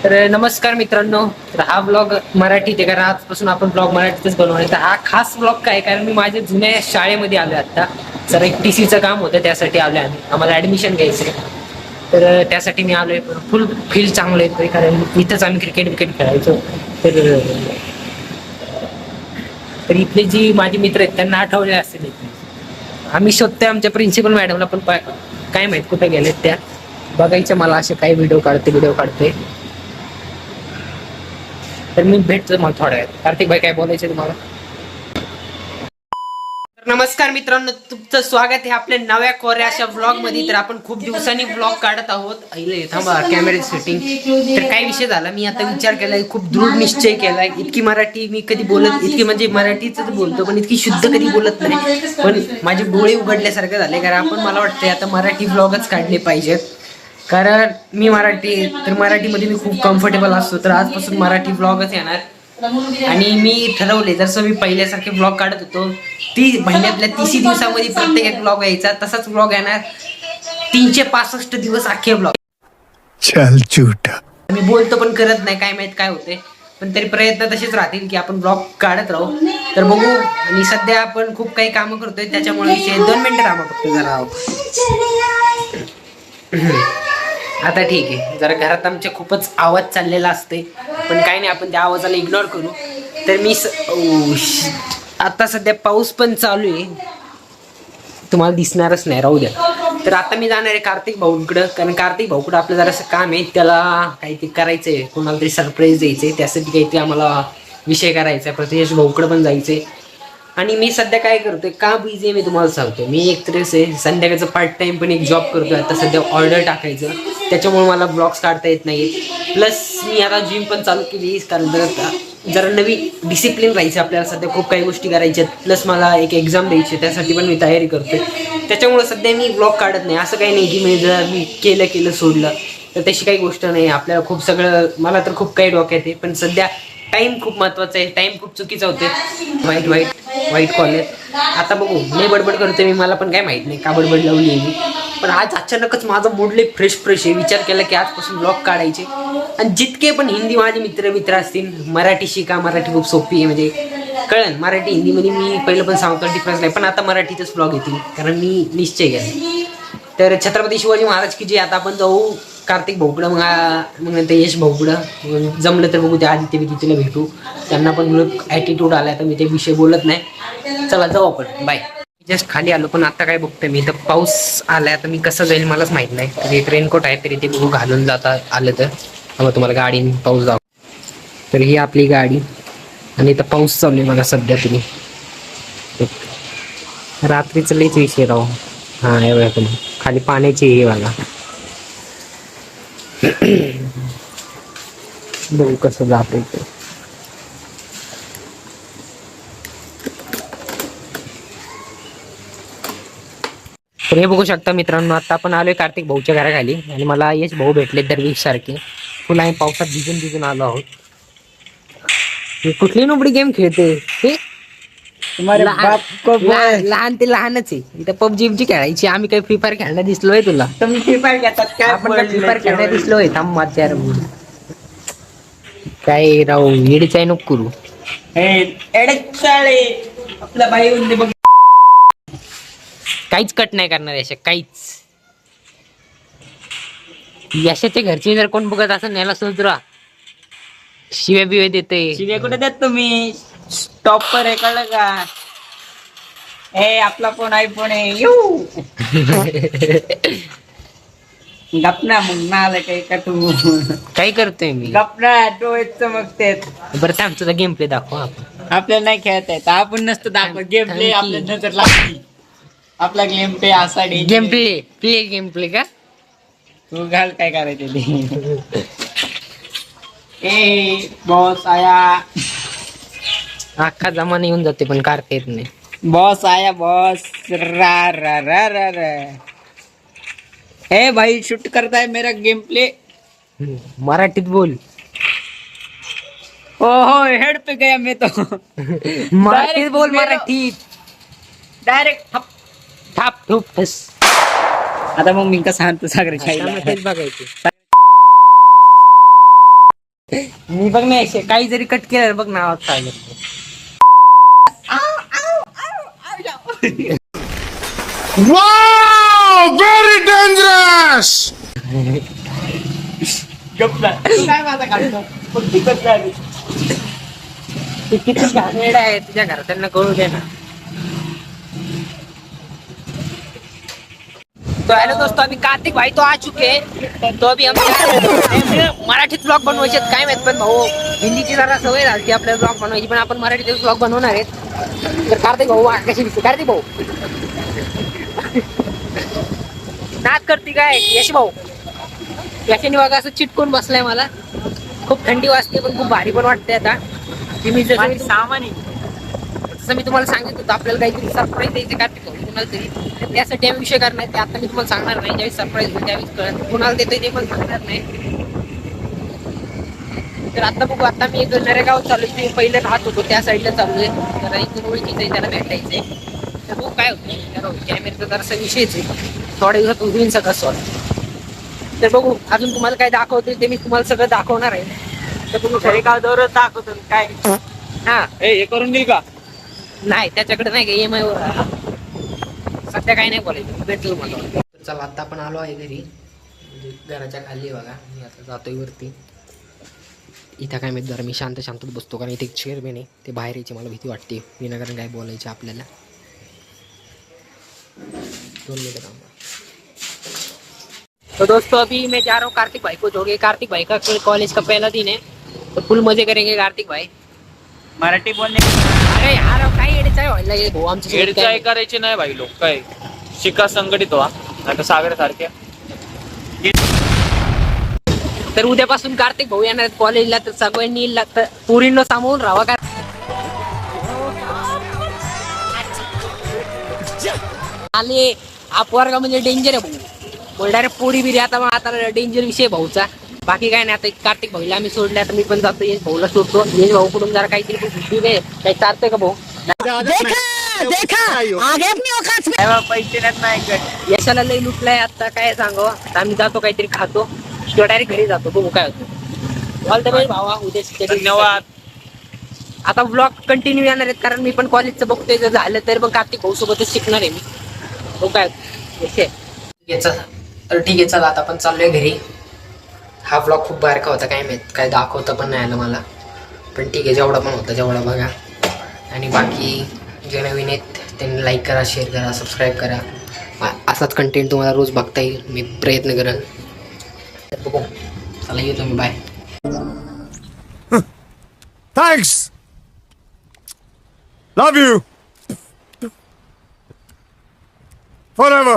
तर नमस्कार मित्रांनो. तर हा ब्लॉग मराठीत आहे कारण आजपासून आपण ब्लॉग मराठीतच बनवणार आहे. तर हा खास ब्लॉग काय कारण मी माझ्या जुन्या शाळेमध्ये आलोय आता. जर एक TCचं काम होतं त्यासाठी आलोय आम्ही. आम्हाला ऍडमिशन घ्यायचंय. तर त्यासाठी मी आलोय. फुल फील चांगलं येतोय कारण इथंच आम्ही क्रिकेट खेळायचो. तर इथले जी माझे मित्र आहेत त्यांना आठवले असतील. आम्ही शोधतोय आमच्या प्रिन्सिपल मॅडमला पण काय माहित कुठे गेलेत त्या. बघायचं मला असे काही व्हिडिओ काढते. तर मी भेटतो मला थोड्या वेळात. कार्तिक भाई काय बोलायचं तुम्हाला? नमस्कार मित्रांनो, तुमचं स्वागत आहे आपल्या नव्या कोऱ्या अशा व्लॉग मध्ये. तर आपण खूप दिवसांनी व्लॉग काढत आहोत. थांबा कॅमेरा सेटिंग. तर काय विषय झाला, मी आता विचार केलाय, खूप दृढ निश्चय केलाय. इतकी मराठी मी कधी बोलत, इतकी म्हणजे मराठीच बोलतो पण इतकी शुद्ध कधी बोलत नाही. पण माझे डोळे उघडल्यासारखे झाले कारण आपण मला वाटतंय आता मराठी व्लॉगच काढले पाहिजेत. कारण मी मराठी, तर मराठीमध्ये मी खूप कम्फर्टेबल असतो. तर आजपासून मराठी व्लॉगच येणार. आणि मी ठरवले, जसं मी पहिल्यासारखे ब्लॉग काढत होतो, महिन्यातल्या 30 दिवसामध्ये प्रत्येक एक ब्लॉग यायचा, तसाच ब्लॉग येणार 365 दिवस अख्खे ब्लॉग. चल झूठा. मी बोलतो पण करत नाही, काय माहित काय होते. पण तरी प्रयत्न तसेच राहतील की आपण ब्लॉग काढत राहू. तर बघू. आणि सध्या आपण खूप काही कामं करतोय त्याच्यामुळे 2 मिनिटं थांबा फक्त जरा. आता ठीक आहे. जरा घरात आमच्या खूपच आवाज चाललेला असते, पण काही नाही, आपण त्या आवाजाला इग्नोर करू. तर मी आता सध्या पाऊस पण चालू आहे, तुम्हाला दिसणारच नाही, राहू द्या. तर आता मी जाणार आहे कार्तिक भाऊकडं, कारण कार्तिक भाऊकडं आपलं जरासं काम आहे. त्याला काहीतरी करायचंय, कोणाला तरी सरप्राईज द्यायचंय, त्यासाठी काहीतरी आम्हाला विषय करायचा आहे. प्रत्येक भाऊकडं पण जायचंय. आणि मी सध्या काय करतोय, का बिझी आहे मी तुम्हाला सांगतो. मी एक तर संध्याकाळचं पार्ट टाइम पण एक जॉब करतोय आता सध्या, ऑर्डर टाकायचं. त्याच्यामुळे मला ब्लॉग्स काढता येत नाहीत. प्लस मी आता जिम पण चालू केली, कारण जरा नवीन डिसिप्लिन राहायचं आपल्याला. सध्या खूप काही गोष्टी करायच्या आहेत. प्लस मला एक एक्झाम द्यायची, त्यासाठी पण मी तयारी करतोय. त्याच्यामुळे सध्या मी ब्लॉग काढत नाही. असं काही नाही की मी जर मी केलं सोडलं, तर तशी काही गोष्ट नाही. आपल्याला खूप सगळं, मला तर खूप काही डोक्यात आहे. पण सध्या टाइम खूप महत्वाचा आहे. टाइम खूप चुकीचा होते. वाईट कॉलेज. आता बघू, लय बडबड करतोय मी, मला पण काय माहित नाही का बडबड लावली आहे मी. पण आज अचानकच माझा मूड लय फ्रेश आहे. विचार केला की आजपासून ब्लॉग काढायचे. आणि जितके पण हिंदी माझे मित्र असतील, मराठी शिका. मराठी खूप सोपी आहे, म्हणजे कळण. मराठी हिंदीमध्ये मी पहिलं पण सांगतो डिफरन्स नाही, पण आता मराठीतच ब्लॉग येतील कारण मी निश्चय केला. तर छत्रपती शिवाजी महाराज की जे, आता आपण जाऊ कार्तिक भाऊकडं, मग नंतर यश भाऊकडं. जमलं तर बघू, त्या आदित्य तिला भेटू. त्यांना पण ॲटिट्यूड आलाय, तर मी ते विषय बोलत नाही. चला जाऊ आपण, बाय. जस्ट खाली आलो, पण आता काय बघतोय मी, तर पाऊस आलाय. आता मी कसं जाईल मलाच माहित नाही. तरी एक रेनकोट आहे, तरी ते बघू घालून जाता आलं तर. मग तुम्हाला गाडी पाऊस जाऊ. तर ही आपली गाडी, आणि इथं पाऊस चालू आहे मला सध्या. तुम्ही रात्रीचं लईच विषय राहू. हा एवढ्या तुम्ही खाली पाण्याची हे मला बघू कसं जात. तर हे बघू शकता मित्रांनो, आता आपण आलोय कार्तिक भाऊच्या घराखाली, आणि मला यश भाऊ भेटले दरवीस सारखे. फुल आम्ही पावसात भिजून आलो आहोत. हे कुठली नोबडी गेम खेळते हे? लहान ते लहानच आहे. इथं PUBG खेळायची, आम्ही काही फ्री फायर खेळण्यात दिसलोय तुला? तुम्ही फ्री फायर घेतात काय? आपण काय फ्री फायर खेळण्यात दिसलोय? थांब माझ्या काय राहू, येडीच आहे नको करू. आपला बाई बघ, काहीच कट नाही करणार यशा, काहीच. यशाच्या घरचे जर कोण बघत असं न्यायला सुधरा, शिव्या बिव्या देते. शिव्या कुठे देत तुम्ही? टॉपर आहे, कळलं का? हे आपला फोन आयफोन आहे. येऊ गपना, मग ना आलं काही का तू? काय करतोय मी? गपना, डोळे चमकते. बरं थांब, तुझा गेम प्ले दाखव आपण. आपल्याला नाही खेळता येत, आपण नसतं दाखवत. गेम प्ले आपल्या नजर लागली. आपला गेम प्ले असा गेम प्ले का? तू घाल काय करायचं ते. ए बॉस आया. अख्खा जमाना येऊन जाते पण काढता येत नाही. बॉस आया बॉस. रा रा रा रा रा. ए भाई शूट करता है मेरा गेम प्ले. मराठीत बोल. ओहो हेड पे गया मैं तो. मराठीत बोल, मराठीत. डायरेक्ट थाप ठूप ठस. आता मग मी कसं सांगतो सागरच्या आईला? तेच बघायचं. मी बघ ना असे काही जरी कट केलं बघ नावात काय Wow! Very dangerous! किती घाणेरडा आहे तुझ्या घराच्यांना कळू दे ना. तो हेलो दोस्तों, अभी कार्तिक भाई तो आ चुके हैं. तो अभी हम मराठीत ब्लॉग बनवायचे आहेत. काय माहित पण भाऊ हिंदीची जरा सवय झाली आपल्याला ब्लॉग बनवायची, पण आपण मराठीत ब्लॉग बनवणार आहेत. तर कार्तिक भाऊ कशी दिसते कार्तिक भाऊ? नाच करते काय यश भाऊ? यशाने बघा असं चिटकून बसलाय. मला खूप थंडी वाजते पण खूप भारी पण वाटते. आता की मी जसं सामान्य जसं मी तुम्हाला सांगितलं होतं आपल्याला काहीतरी सरप्राईज द्यायचं कार्तिक भाऊ कुणाला तरी, तर त्यासाठी आम्ही विषय करणार ते आता मी तुम्हाला सांगणार नाही. ज्यावेळी सरप्राईज होईल त्यावेळेस कळत कुणाला देतोय ते पण सांगणार नाही. तर आता बघू. आता मी एक नरेगाव चालू आहे, पहिले राहत होतो त्या साईडला चालू आहे. जरा इथून ओळखीचं आहे, त्याला भेटायचंय. तर बघू काय होतं. कॅमेराचा जरासा विषयच आहे, थोड्या दिवसात होईल सगळं सॉल्व. तर बघू अजून तुम्हाला काय दाखवतोय ते मी तुम्हाला सगळं दाखवणार आहे. तर बघू नरेगाव दौर दाखवतो काय. हा हे करून देईल का? नाही त्याच्याकडे नाही का EMI वर सध्या काही नाही बोलायचं, भेटलं मला. चला आता आपण आलो आहे घरी, म्हणजे घराच्या खाली बघा. मी आता जातोय वरती. इथं काय माहिती जरा मी शांत शांत बसतो, कारण इथे एक चेअर बी नाही. ते बाहेर यायची मला भीती वाटते विनाकारण काय बोलायचे आपल्याला. 2 मिनट थांबा. तो दोस्तों अभी मैं जा रहा हूँ कार्तिक भाई को छोड़. कार्तिक भाई का कॉलेज का पहला दिन है, तो फुल मजे करेंगे कार्तिक भाई. मराठी बोलणे अरे यार काही एडचाय व्हायला लागेल भाऊ आमच्या एडचाय करायची नाही भाई. लोक काय शिका संघटित व्हा, आता सागर सारखे. तर उद्यापासून कार्तिक भाऊ येणार आहेत कॉलेजला. तर सगळ्यांनी पुरींना सामावून राहावा. का आले आप वर्ग म्हणजे डेंजर आहे भाऊ. डायरेक्ट पोरी बिरी आता डेंजर विषय भाऊचा. बाकी काय नाही. आता कार्तिक भाऊला आम्ही सोडले, आता मी पण जातो यश भाऊला सोडतो. यश भाऊ कडून जरा काहीतरी बुद्धी दे, काही चालतंय का भाऊ? पैसे नाही. यशाला लई लुटलाय आता काय सांगावं. आता आम्ही जातो काहीतरी खातो किंवा डायरेक्ट घरी जातो. बघू काय होतं. ऑल द बेस्ट भावा उद्या. धन्यवाद. आता ब्लॉग कंटिन्यू येणार आहेत, कारण मी पण कॉलेजचं बघतोय. जर झालं तर मग कार्तिक भाऊ सोबतच शिकणार आहे मी. हो काय तर ठीक आहे. चला आता आपण चाललोय घरी. हा ब्लॉग खूप बारका होता, काय माहित काय दाखवता पण नाही आलं मला, पण ठीक आहे. जेवढा पण होता तेवढा बघा. आणि बाकी जे नवीन आहेत त्यांनी लाईक करा, शेअर करा, सबस्क्राईब करा. असाच कंटेंट तुम्हाला रोज बघता येईल. मी प्रयत्न करेन. तर बघू. चला येतो मी. Bye. Thanks! Love you! Forever!